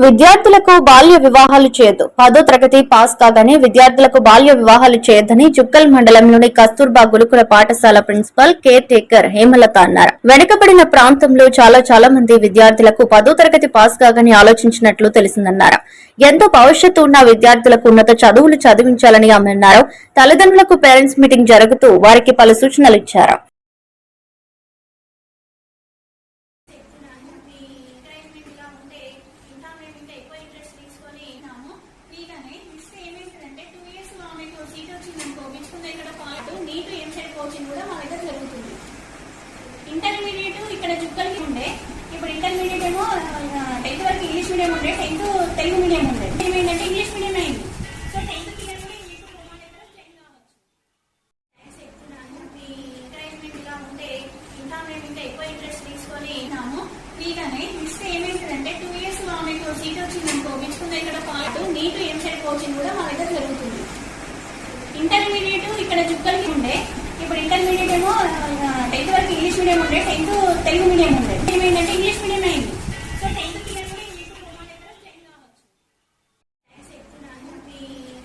విద్యార్థులకు బాల్య వివాహాలు చేయొద్దు. 10వ తరగతి పాస్ కాగానే విద్యార్థులకు బాల్య వివాహాలు చేయొద్దని జుక్కల్ మండలంలోని కస్తూర్బా గురుకుల పాఠశాల ప్రిన్సిపల్ కేర్ టేకర్ హేమలత అన్నారు. వెనుకబడిన ప్రాంతంలో చాలా మంది విద్యార్థులకు 10వ తరగతి పాస్ కాగానే ఆలోచించినట్లు తెలిసిందన్నారు. ఎంతో భవిష్యత్తు ఉన్న విద్యార్థులకు ఉన్నత చదువులు చదివించాలని ఆమె అన్నారు. తల్లిదండ్రులకు పేరెంట్స్ మీటింగ్ జరుగుతూ వారికి పలు సూచనలు ఇచ్చారు. ఇంటర్మీడియట్ ఇక్కడ జుక్కల్కి ఉండే, ఇప్పుడు ఇంటర్మీడియట్ ఏమో 10th వరకు ఇంగ్లీష్ మీడియం ఉండే, 10th తెలుగు మీడియం ఉండే. ఏమైందంటే ఇంగ్లీష్ మీడియం అయింది. సో 10th క్లియర్ కూడా ఇంగ్లీష్ చేంజ్ కావచ్చు. చెప్తున్నాను, మీ ఎంకరేజ్మెంట్ ఇలా ఉంటే ఇంకా మేము ఇంకా ఎక్కువ ఇంట్రెస్ట్ తీసుకొని ఫ్రీగానే ఇస్తే ఏమైతుందంటే 2 years ఆమెకు సీట్ వచ్చిందనుకో, మెచ్చుకుంటే ఇక్కడ పాటు నీట్ ఎంసెట్ కోచింగ్ కూడా మా దగ్గర జరుగుతుంది. ఇంటర్మీడియట్ ఇక్కడ జుక్కల్కి ఉండే, ఇప్పుడు ఇంటర్మీడియట్ ఏమో 10th వరకు ఇంగ్లీష్ మీడియం ఉండే, 10th తెలుగు మీడియం ఉండే. ఏమైందంటే ఇంగ్లీష్ మీడియం